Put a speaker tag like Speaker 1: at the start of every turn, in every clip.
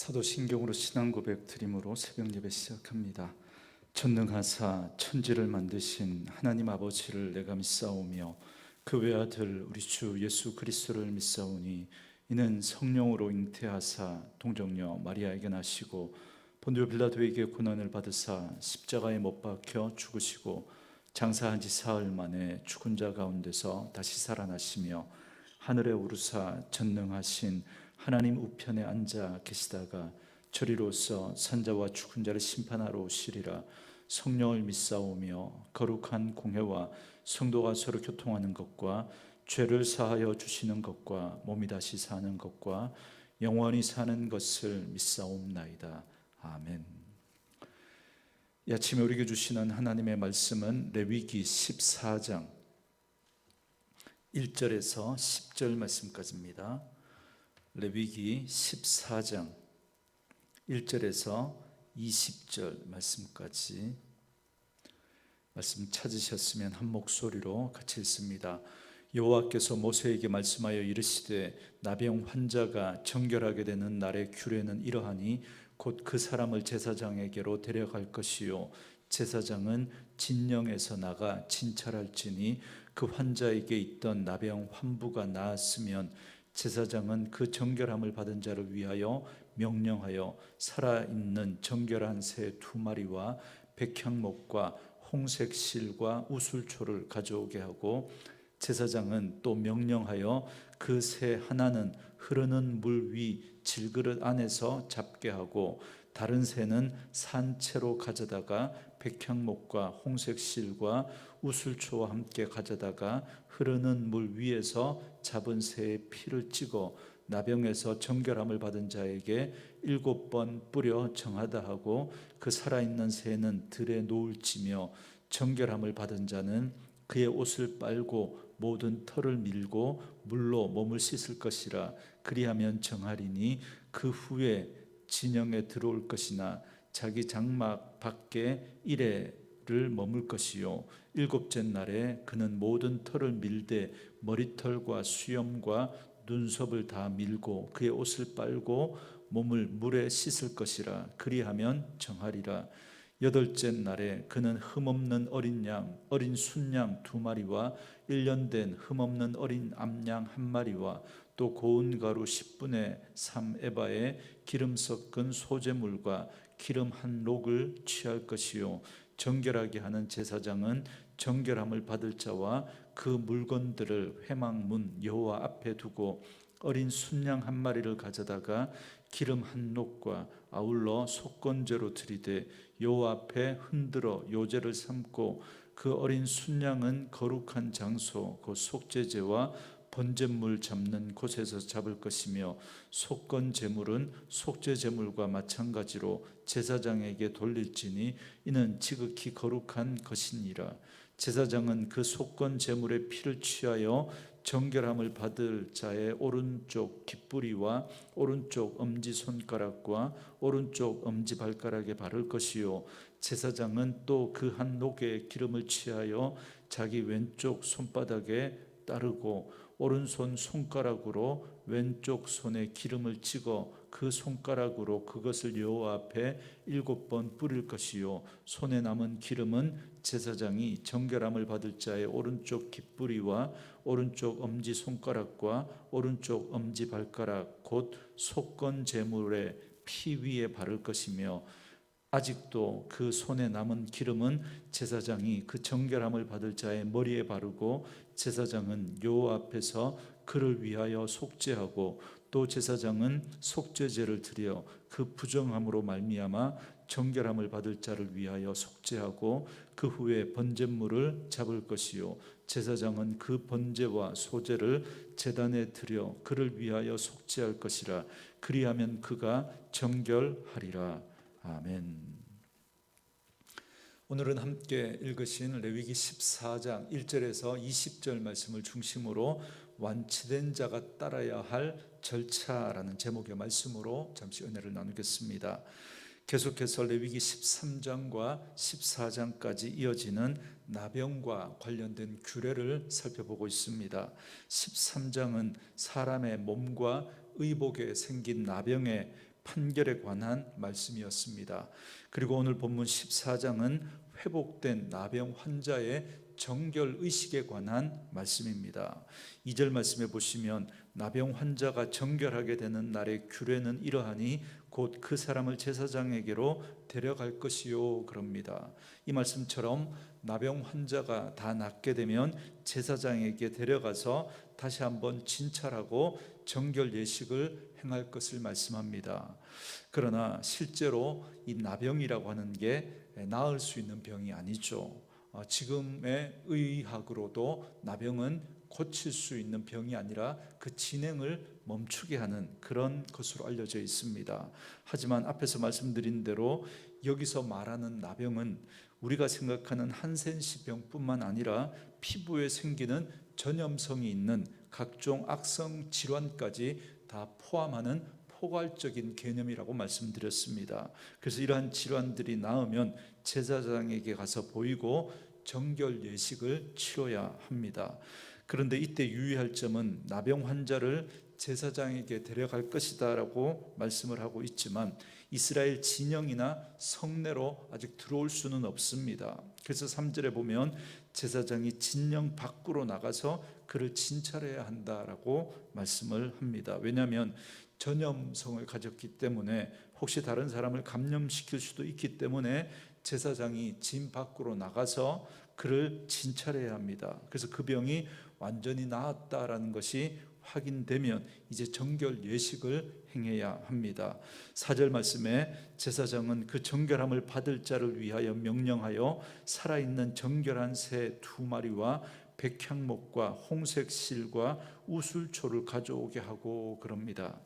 Speaker 1: 사도신경으로 신앙 고백 드림으로 새벽 예배 시작합니다. 전능하사 천지를 만드신 하나님 아버지를 내가 믿사오며 그 외아들 우리 주 예수 그리스도를 믿사오니 이는 성령으로 잉태하사 동정녀 마리아에게 나시고 본디오 빌라도에게 고난을 받으사 십자가에 못 박혀 죽으시고 장사한 지 사흘 만에 죽은 자 가운데서 다시 살아나시며 하늘에 오르사 전능하신 하나님 우편에 앉아 계시다가 저리로서 산자와 죽은 자를 심판하러 오시리라. 성령을 믿사오며 거룩한 공회와 성도가 서로 교통하는 것과 죄를 사하여 주시는 것과 몸이 다시 사는 것과 영원히 사는 것을 믿사옵나이다. 아멘. 이 아침에 우리에게 주시는 하나님의 말씀은 레위기 14장 1절에서 10절 말씀까지입니다. 레위기 14장 1절에서 20절 말씀까지 말씀 찾으셨으면 한 목소리로 같이 읽습니다. 여호와께서 모세에게 말씀하여 이르시되 나병 환자가 정결하게 되는 날의 규례는 이러하니 곧 그 사람을 제사장에게로 데려갈 것이요 제사장은 진영에서 나가 진찰할지니 그 환자에게 있던 나병 환부가 나았으면 제사장은 그 정결함을 받은 자를 위하여 명령하여 살아있는 정결한 새 2마리와 백향목과 홍색 실과 우술초를 가져오게 하고 제사장은 또 명령하여 그 새 하나는 흐르는 물 위 질그릇 안에서 잡게 하고 다른 새는 산채로 가져다가 백향목과 홍색 실과 우술초와 함께 가져다가 흐르는 물 위에서 잡은 새의 피를 찍어 나병에서 정결함을 받은 자에게 7번 뿌려 정하다 하고 그 살아있는 새는 들에 놓을지며 정결함을 받은 자는 그의 옷을 빨고 모든 털을 밀고 물로 몸을 씻을 것이라. 그리하면 정하리니 그 후에 진영에 들어올 것이나 자기 장막 밖에 이래를 머물 것이요 7째 날에 그는 모든 털을 밀되 머리털과 수염과 눈썹을 다 밀고 그의 옷을 빨고 몸을 물에 씻을 것이라. 그리하면 정하리라. 8째 날에 그는 흠없는 어린 양, 어린 순양 2마리와 1년 된 흠없는 어린 암양 1마리와 또 고운 가루 10분의 3 에바에 기름 섞은 소제물과 기름 한 록을 취할 것이요 정결하게 하는 제사장은 정결함을 받을 자와 그 물건들을 회막문 여호와 앞에 두고 어린 순양 1마리를 가져다가 기름 한 록과 아울러 속건제로 드리되 여호와 앞에 흔들어 요제를 삼고 그 어린 순양은 거룩한 장소 그 속죄제와 번제물 잡는 곳에서 잡을 것이며 속건 제물은 속죄 제물과 마찬가지로 제사장에게 돌릴지니 이는 지극히 거룩한 것이니라. 제사장은 그 속건 제물의 피를 취하여 정결함을 받을 자의 오른쪽 깃뿌리와 오른쪽 엄지손가락과 오른쪽 엄지발가락에 바를 것이요 제사장은 또 그 한 녹에 기름을 취하여 자기 왼쪽 손바닥에 따르고 오른손 손가락으로 왼쪽 손에 기름을 찍어 그 손가락으로 그것을 여호와 앞에 7번 뿌릴 것이요 손에 남은 기름은 제사장이 정결함을 받을 자의 오른쪽 깃뿌리와 오른쪽 엄지손가락과 오른쪽 엄지발가락 곧 속건 제물의 피 위에 바를 것이며 아직도 그 손에 남은 기름은 제사장이 그 정결함을 받을 자의 머리에 바르고 제사장은 여호와 앞에서 그를 위하여 속죄하고 또 제사장은 속죄제를 드려 그 부정함으로 말미암아 정결함을 받을 자를 위하여 속죄하고 그 후에 번제물을 잡을 것이요 제사장은 그 번제와 소제를 제단에 드려 그를 위하여 속죄할 것이라. 그리하면 그가 정결하리라. 아멘. 오늘은 함께 읽으신 레위기 14장 1절에서 20절 말씀을 중심으로 완치된 자가 따라야 할 절차라는 제목의 말씀으로 잠시 은혜를 나누겠습니다. 계속해서 레위기 13장과 14장까지 이어지는 나병과 관련된 규례를 살펴보고 있습니다. 13장은 사람의 몸과 의복에 생긴 나병의 판결에 관한 말씀이었습니다. 그리고 오늘 본문 14장은 회복된 나병 환자의 정결 의식에 관한 말씀입니다. 2절 말씀에 보시면 나병 환자가 정결하게 되는 날의 규례는 이러하니 곧 그 사람을 제사장에게로 데려갈 것이요 그럽니다. 이 말씀처럼 나병 환자가 다 낫게 되면 제사장에게 데려가서 다시 한번 진찰하고 정결 예식을 행할 것을 말씀합니다. 그러나 실제로 이 나병이라고 하는 게 나을 수 있는 병이 아니죠. 지금의 의학으로도 나병은 고칠 수 있는 병이 아니라 그 진행을 멈추게 하는 그런 것으로 알려져 있습니다. 하지만 앞에서 말씀드린 대로 여기서 말하는 나병은 우리가 생각하는 한센시 병뿐만 아니라 피부에 생기는 전염성이 있는 각종 악성 질환까지 다 포함하는 포괄적인 개념이라고 말씀드렸습니다. 그래서 이러한 질환들이 나으면 제사장에게 가서 보이고 정결 예식을 치러야 합니다. 그런데 이때 유의할 점은 나병 환자를 제사장에게 데려갈 것이다 라고 말씀을 하고 있지만 이스라엘 진영이나 성내로 아직 들어올 수는 없습니다. 그래서 3절에 보면 제사장이 진영 밖으로 나가서 그를 진찰해야 한다라고 말씀을 합니다. 왜냐하면 전염성을 가졌기 때문에 혹시 다른 사람을 감염시킬 수도 있기 때문에 제사장이 진 밖으로 나가서 그를 진찰해야 합니다. 그래서 그 병이 완전히 나았다라는 것이 확인되면 이제 정결 예식을 행해야 합니다. 4절 말씀에 제사장은 그 정결함을 받을 자를 위하여 명령하여 살아있는 정결한 새 2마리와 백향목과 홍색 실과 우슬초를 가져오게 하고 그럽니다.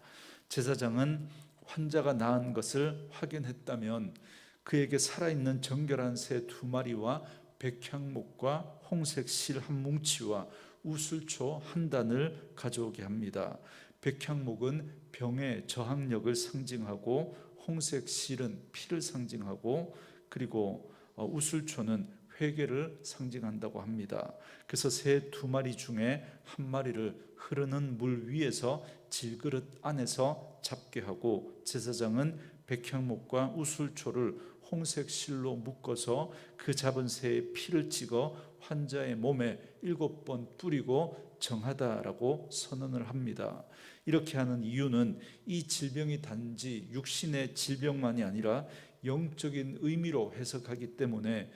Speaker 1: 제사장은 환자가 나은 것을 확인했다면 그에게 살아있는 정결한 새 2마리와 백향목과 홍색 실 한 뭉치와 우슬초 한 단을 가져오게 합니다. 백향목은 병의 저항력을 상징하고 홍색 실은 피를 상징하고 그리고 우슬초는 회개를 상징한다고 합니다. 그래서 새 2마리 중에 한 마리를 흐르는 물 위에서 질그릇 안에서 잡게 하고 제사장은 백향목과 우슬초를 홍색 실로 묶어서 그 잡은 새의 피를 찍어 환자의 몸에 7번 뿌리고 정하다라고 선언을 합니다. 이렇게 하는 이유는 이 질병이 단지 육신의 질병만이 아니라 영적인 의미로 해석하기 때문에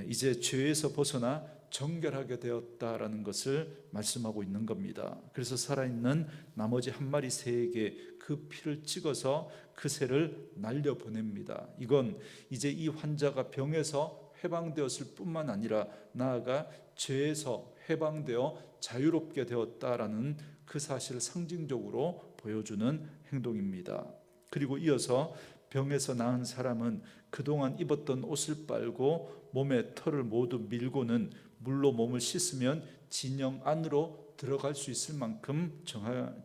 Speaker 1: 이제 죄에서 벗어나 정결하게 되었다라는 것을 말씀하고 있는 겁니다. 그래서 살아있는 나머지 한 마리 새에게 그 피를 찍어서 그 새를 날려보냅니다. 이건 이제 이 환자가 병에서 해방되었을 뿐만 아니라 나아가 죄에서 해방되어 자유롭게 되었다라는 그 사실을 상징적으로 보여주는 행동입니다. 그리고 이어서 병에서 나은 사람은 그동안 입었던 옷을 빨고 몸에 털을 모두 밀고는 물로 몸을 씻으면 진영 안으로 들어갈 수 있을 만큼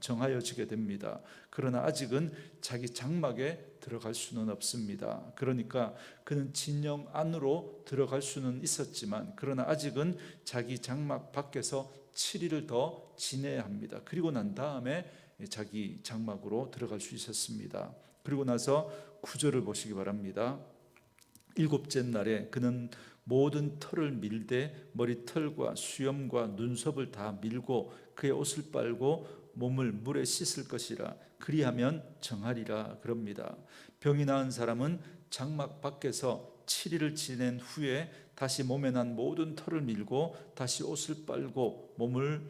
Speaker 1: 정하여지게 됩니다. 그러나 아직은 자기 장막에 들어갈 수는 없습니다. 그러니까 그는 진영 안으로 들어갈 수는 있었지만 그러나 아직은 자기 장막 밖에서 7일을 더 지내야 합니다. 그리고 난 다음에 자기 장막으로 들어갈 수 있었습니다. 그리고 나서 9절을 보시기 바랍니다. 7째 날에 그는 모든 털을 밀되 머리털과 수염과 눈썹을 다 밀고 그의 옷을 빨고 몸을 물에 씻을 것이라 그리하면 정하리라 그럽니다. 병이 나은 사람은 장막 밖에서 7일을 지낸 후에 다시 몸에 난 모든 털을 밀고 다시 옷을 빨고 몸을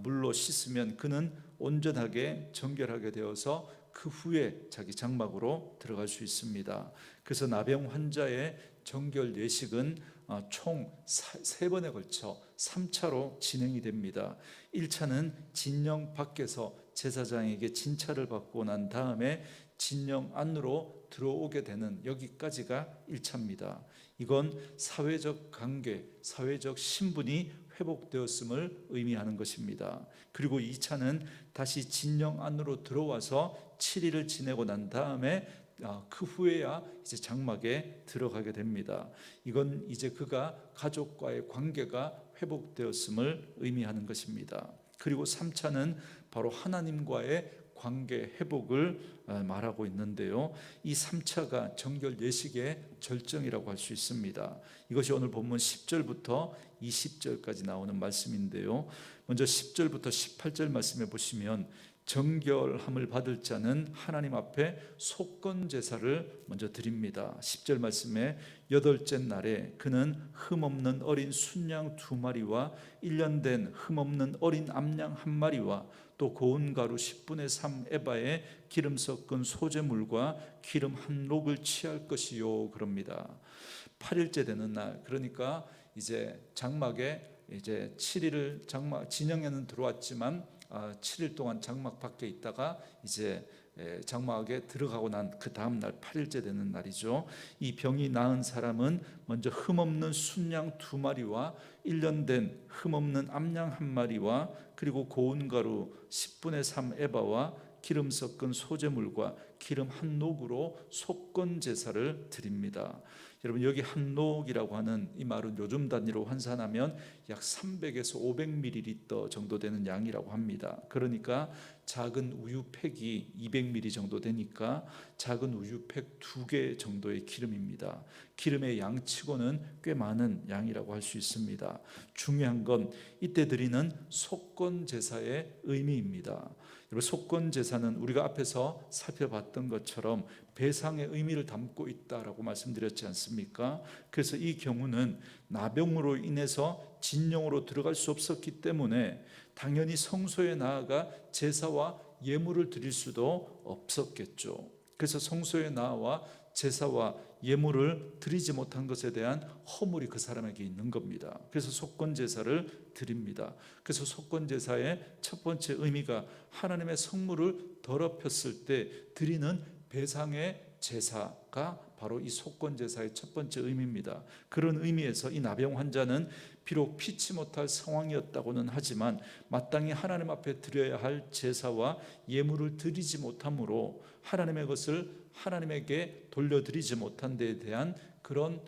Speaker 1: 물로 씻으면 그는 온전하게 정결하게 되어서 그 후에 자기 장막으로 들어갈 수 있습니다. 그래서 나병 환자의 정결 예식은 총 3번에 걸쳐 3차로 진행이 됩니다. 1차는 진영 밖에서 제사장에게 진찰을 받고 난 다음에 진영 안으로 들어오게 되는 여기까지가 1차입니다. 이건 사회적 관계, 사회적 신분이 회복되었음을 의미하는 것입니다. 그리고 2차는 다시 진영 안으로 들어와서 7일을 지내고 난 다음에 그 후에야 이제 장막에 들어가게 됩니다. 이건 이제 그가 가족과의 관계가 회복되었음을 의미하는 것입니다. 그리고 3차는 바로 하나님과의 관계 회복을 말하고 있는데요. 이 3차가 정결 예식의 절정이라고 할 수 있습니다. 이것이 오늘 본문 10절부터 20절까지 나오는 말씀인데요. 먼저 10절부터 18절 말씀해 보시면 정결함을 받을 자는 하나님 앞에 속건 제사를 먼저 드립니다. 10절 말씀에 여덟째 날에 그는 흠없는 어린 순양 2마리와 1년 된 흠없는 어린 암양 1마리와 또 고운 가루 10분의 3 에바에 기름 섞은 소재물과 기름 한 록을 취할 것이요 그럽니다. 8일째 되는 날, 그러니까 이제 장막에 이제 7일을 장막 진영에는 들어왔지만 7일 동안 장막 밖에 있다가 이제 장막에 들어가고 난 그 다음 날 8일째 되는 날이죠. 이 병이 나은 사람은 먼저 흠없는 순양 2마리와 1년 된 흠없는 암양 1마리와 그리고 고운 가루 10분의 3 에바와 기름 섞은 소재물과 기름 한 녹으로 속건 제사를 드립니다. 여러분, 여기 한 녹이라고 하는 이 말은 요즘 단위로 환산하면 약 300에서 500ml 정도 되는 양이라고 합니다. 그러니까 작은 우유팩이 200ml 정도 되니까 작은 우유팩 2개 정도의 기름입니다. 기름의 양치고는 꽤 많은 양이라고 할 수 있습니다. 중요한 건 이때 드리는 속건 제사의 의미입니다. 여러분, 속건 제사는 우리가 앞에서 살펴봤던 것처럼 배상의 의미를 담고 있다라고 말씀드렸지 않습니까? 그래서 이 경우는 나병으로 인해서 진영으로 들어갈 수 없었기 때문에 당연히 성소에 나아가 제사와 예물을 드릴 수도 없었겠죠. 그래서 성소에 나와 제사와 예물을 드리지 못한 것에 대한 허물이 그 사람에게 있는 겁니다. 그래서 속건 제사를 드립니다. 그래서 속건 제사의 첫 번째 의미가 하나님의 성물을 더럽혔을 때 드리는 배상의 제사가 바로 이 속건 제사의 첫 번째 의미입니다. 그런 의미에서 이 나병 환자는 비록 피치 못할 상황이었다고는 하지만 마땅히 하나님 앞에 드려야 할 제사와 예물을 드리지 못함으로 하나님의 것을 하나님에게 돌려드리지 못한 데에 대한 그런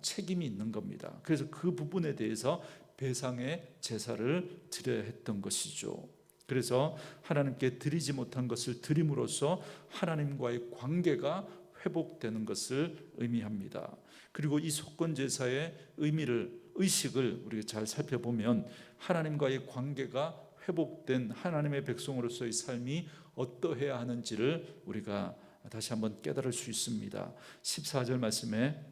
Speaker 1: 책임이 있는 겁니다. 그래서 그 부분에 대해서 배상의 제사를 드려야 했던 것이죠. 그래서 하나님께 드리지 못한 것을 드림으로써 하나님과의 관계가 회복되는 것을 의미합니다. 그리고 이 속건 제사의 의식을 우리가 잘 살펴보면 하나님과의 관계가 회복된 하나님의 백성으로서의 삶이 어떠해야 하는지를 우리가 다시 한번 깨달을 수 있습니다. 14절 말씀에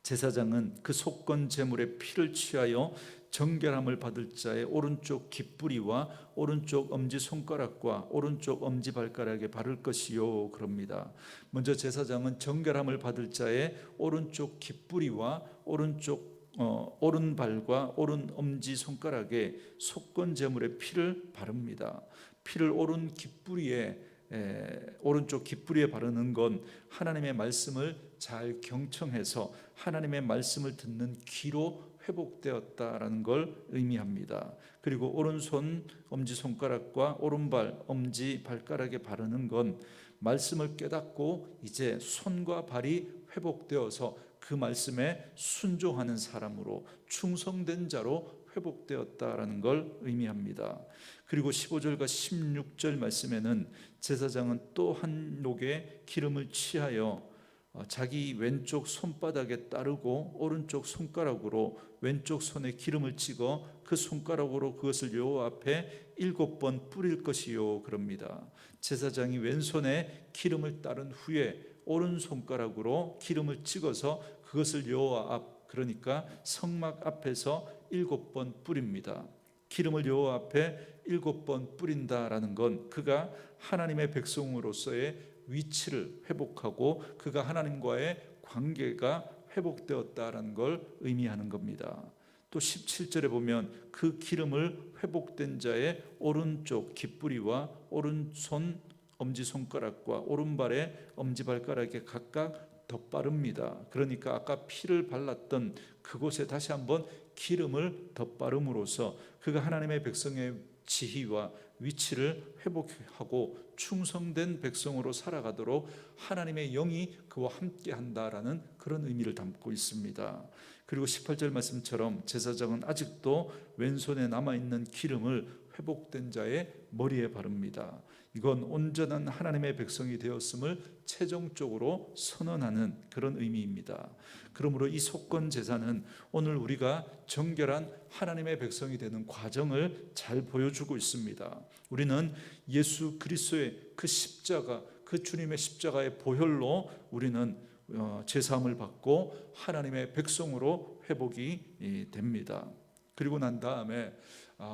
Speaker 1: 제사장은 그 속건 제물의 피를 취하여 정결함을 받을 자의 오른쪽 깃뿌리와 오른쪽 엄지손가락과 오른쪽 엄지발가락에 바를 것이요 그럽니다. 먼저 제사장은 정결함을 받을 자의 오른쪽 깃뿌리와 오른발과 오른 엄지손가락에 속건 제물의 피를 바릅니다. 피를 오른쪽 깃뿌리에 바르는 건 하나님의 말씀을 잘 경청해서 하나님의 말씀을 듣는 귀로 회복되었다라는 걸 의미합니다. 그리고 오른손 엄지손가락과 오른발 엄지발가락에 바르는 건 말씀을 깨닫고 이제 손과 발이 회복되어서 그 말씀에 순종하는 사람으로 충성된 자로 회복되었다라는 걸 의미합니다. 그리고 15절과 16절 말씀에는 제사장은 또 한 녹의 기름을 취하여 자기 왼쪽 손바닥에 따르고 오른쪽 손가락으로 왼쪽 손에 기름을 찍어 그 손가락으로 그것을 여호와 앞에 7번 뿌릴 것이요 그럽니다. 제사장이 왼손에 기름을 따른 후에 오른손가락으로 기름을 찍어서 그것을 여호와 앞, 그러니까 성막 앞에서 7번 뿌립니다. 기름을 여호와 앞에 7번 뿌린다라는 건 그가 하나님의 백성으로서의 위치를 회복하고 그가 하나님과의 관계가 회복되었다라는 걸 의미하는 겁니다. 또 17절에 보면 그 기름을 회복된 자의 오른쪽 깃뿌리와 오른손 엄지손가락과 오른발의 엄지발가락에 각각 덧바릅니다. 그러니까 아까 피를 발랐던 그곳에 다시 한번 기름을 덧바름으로써 그가 하나님의 백성의 지위와 위치를 회복하고 충성된 백성으로 살아가도록 하나님의 영이 그와 함께 한다라는 그런 의미를 담고 있습니다. 그리고 18절 말씀처럼 제사장은 아직도 왼손에 남아있는 기름을 회복된 자의 머리에 바릅니다. 이건 온전한 하나님의 백성이 되었음을 최종적으로 선언하는 그런 의미입니다. 그러므로 이 속건 제사는 오늘 우리가 정결한 하나님의 백성이 되는 과정을 잘 보여주고 있습니다. 우리는 예수 그리스도의 그 십자가, 그 주님의 십자가의 보혈로 우리는 제사함을 받고 하나님의 백성으로 회복이 됩니다. 그리고 난 다음에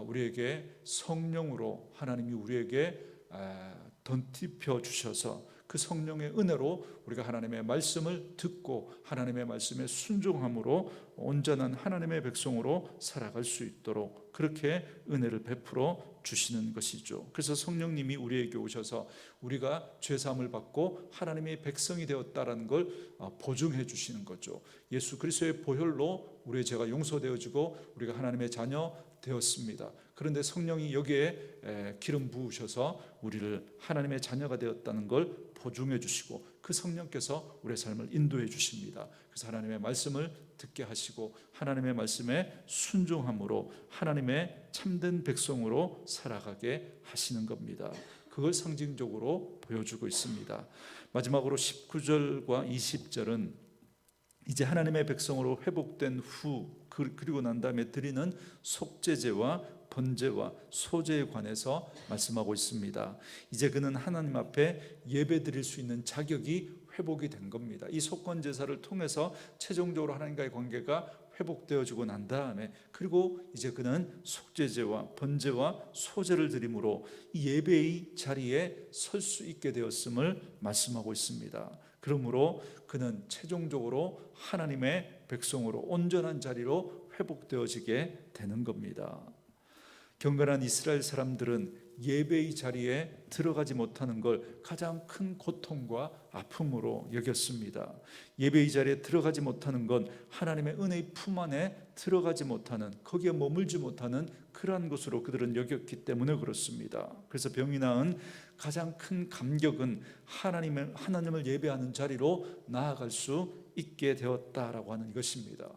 Speaker 1: 우리에게 성령으로 하나님이 우리에게 덧입혀 주셔서 그 성령의 은혜로 우리가 하나님의 말씀을 듣고 하나님의 말씀에 순종함으로 온전한 하나님의 백성으로 살아갈 수 있도록 그렇게 은혜를 베풀어 주시는 것이죠. 그래서 성령님이 우리에게 오셔서 우리가 죄사함을 받고 하나님의 백성이 되었다라는 걸 보증해 주시는 거죠. 예수 그리스도의 보혈로 우리의 죄가 용서되어지고 우리가 하나님의 자녀 되었습니다. 그런데 성령이 여기에 기름 부으셔서 우리를 하나님의 자녀가 되었다는 걸 보증해 주시고 그 성령께서 우리의 삶을 인도해 주십니다. 그래서 하나님의 말씀을 듣게 하시고 하나님의 말씀에 순종함으로 하나님의 참된 백성으로 살아가게 하시는 겁니다. 그걸 상징적으로 보여주고 있습니다. 마지막으로 19절과 20절은 이제 하나님의 백성으로 회복된 후 그리고 난 다음에 드리는 속죄제와 번제와 소제에 관해서 말씀하고 있습니다. 이제 그는 하나님 앞에 예배 드릴 수 있는 자격이 회복이 된 겁니다. 이 속건 제사를 통해서 최종적으로 하나님과의 관계가 회복되어지고 난 다음에 그리고 이제 그는 속죄제와 번제와 소제를 드림으로 이 예배의 자리에 설 수 있게 되었음을 말씀하고 있습니다. 그러므로 그는 최종적으로 하나님의 백성으로 온전한 자리로 회복되어지게 되는 겁니다. 경건한 이스라엘 사람들은 예배의 자리에 들어가지 못하는 걸 가장 큰 고통과 아픔으로 여겼습니다. 예배의 자리에 들어가지 못하는 건 하나님의 은혜의 품 안에 들어가지 못하는, 거기에 머물지 못하는 그러한 것으로 그들은 여겼기 때문에 그렇습니다. 그래서 병이 나은 가장 큰 감격은 하나님을 예배하는 자리로 나아갈 수 있게 되었다라고 하는 것입니다.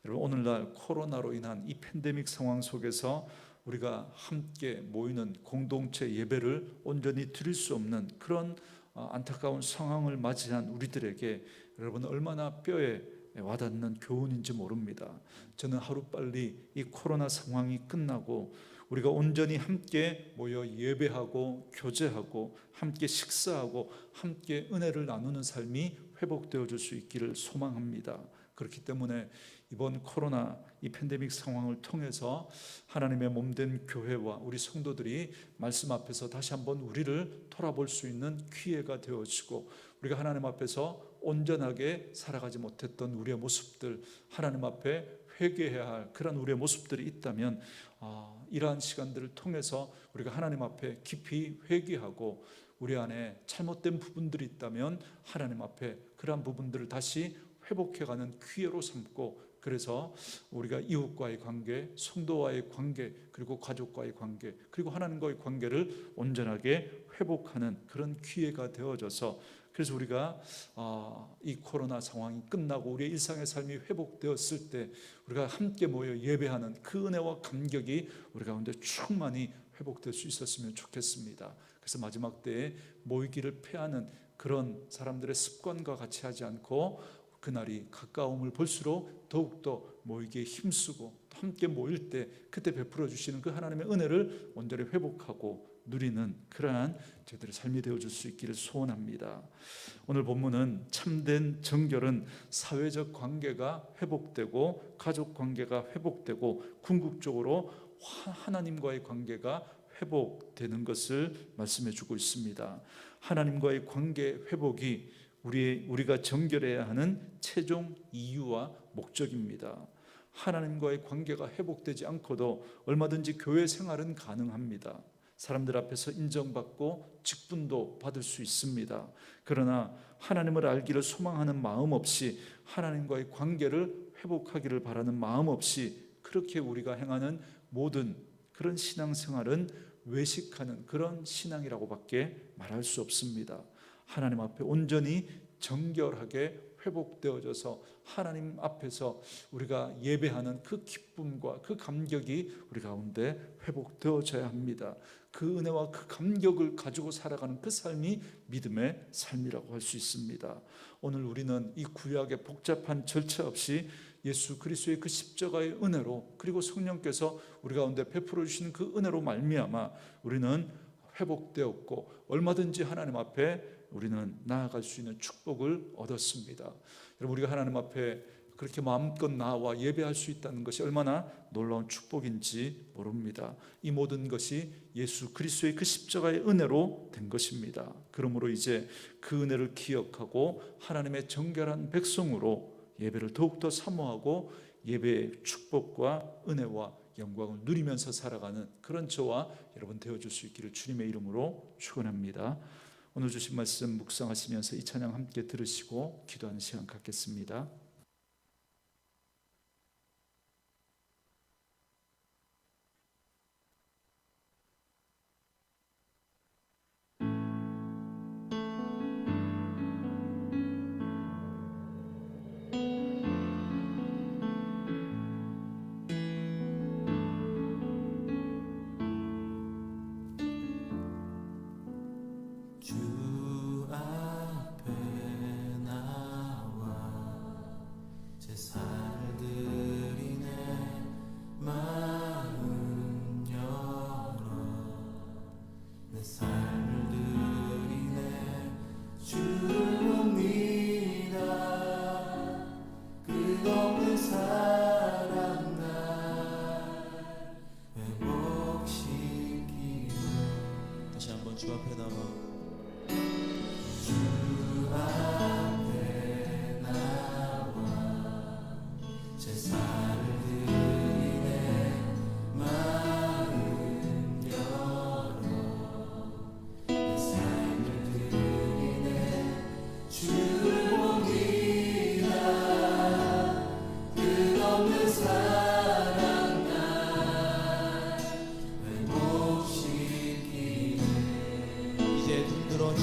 Speaker 1: 여러분, 오늘날 코로나로 인한 이 팬데믹 상황 속에서 우리가 함께 모이는 공동체 예배를 온전히 드릴 수 없는 그런 안타까운 상황을 맞이한 우리들에게 여러분 얼마나 뼈에 와닿는 교훈인지 모릅니다. 저는 하루빨리 이 코로나 상황이 끝나고 우리가 온전히 함께 모여 예배하고 교제하고 함께 식사하고 함께 은혜를 나누는 삶이 회복되어질 수 있기를 소망합니다. 그렇기 때문에 이번 코로나 이 팬데믹 상황을 통해서 하나님의 몸된 교회와 우리 성도들이 말씀 앞에서 다시 한번 우리를 돌아볼 수 있는 기회가 되어지고 우리가 하나님 앞에서 온전하게 살아가지 못했던 우리의 모습들, 하나님 앞에 회개해야 할 그런 우리의 모습들이 있다면 이러한 시간들을 통해서 우리가 하나님 앞에 깊이 회개하고 우리 안에 잘못된 부분들이 있다면 하나님 앞에 그러한 부분들을 다시 회복해가는 기회로 삼고 그래서 우리가 이웃과의 관계, 성도와의 관계, 그리고 가족과의 관계, 그리고 하나님과의 관계를 온전하게 회복하는 그런 기회가 되어져서 그래서 우리가 이 코로나 상황이 끝나고 우리의 일상의 삶이 회복되었을 때 우리가 함께 모여 예배하는 그 은혜와 감격이 우리 가운데 충만히 회복될 수 있었으면 좋겠습니다. 그래서 마지막 때에 모이기를 패하는 그런 사람들의 습관과 같이 하지 않고 그날이 가까움을 볼수록 더욱더 모이기에 힘쓰고 함께 모일 때 그때 베풀어 주시는 그 하나님의 은혜를 온전히 회복하고 누리는 그러한 저희들의 삶이 되어줄 수 있기를 소원합니다. 오늘 본문은 참된 정결은 사회적 관계가 회복되고 가족 관계가 회복되고 궁극적으로 하나님과의 관계가 회복되는 것을 말씀해 주고 있습니다. 하나님과의 관계 회복이 우리가 정결해야 하는 최종 이유와 목적입니다. 하나님과의 관계가 회복되지 않고도 얼마든지 교회 생활은 가능합니다. 사람들 앞에서 인정받고 직분도 받을 수 있습니다. 그러나 하나님을 알기를 소망하는 마음 없이 하나님과의 관계를 회복하기를 바라는 마음 없이 그렇게 우리가 행하는 모든 그런 신앙생활은 외식하는 그런 신앙이라고밖에 말할 수 없습니다. 하나님 앞에 온전히 정결하게 회복되어져서 하나님 앞에서 우리가 예배하는 그 기쁨과 그 감격이 우리 가운데 회복되어져야 합니다. 그 은혜와 그 감격을 가지고 살아가는 그 삶이 믿음의 삶이라고 할 수 있습니다. 오늘 우리는 이 구약의 복잡한 절차 없이 예수 그리스도의 그 십자가의 은혜로, 그리고 성령께서 우리 가운데 베풀어 주시는 그 은혜로 말미암아 우리는 회복되었고 얼마든지 하나님 앞에 우리는 나아갈 수 있는 축복을 얻었습니다. 여러분, 우리가 하나님 앞에 그렇게 마음껏 나와 예배할 수 있다는 것이 얼마나 놀라운 축복인지 모릅니다. 이 모든 것이 예수 그리스도의 그 십자가의 은혜로 된 것입니다. 그러므로 이제 그 은혜를 기억하고 하나님의 정결한 백성으로 예배를 더욱더 사모하고 예배의 축복과 은혜와 영광을 누리면서 살아가는 그런 저와 여러분 되어줄 수 있기를 주님의 이름으로 축원합니다. 오늘 주신 말씀 묵상하시면서 이 찬양 함께 들으시고 기도하는 시간 갖겠습니다.
Speaker 2: 주 앞에 나와 제사를 드리네. 마음 열어 내 삶을 드리네. 주를 봅니다. 끝없는 사랑 날 회복시키네. 다시 한번 주 앞에 나와 주 앞에 나와 제사를 드리네. 마음 열어 내 삶을 드리네. 주를 봅니다. 끝없는 사랑 날 회복시키네. 이제 눈 들어 주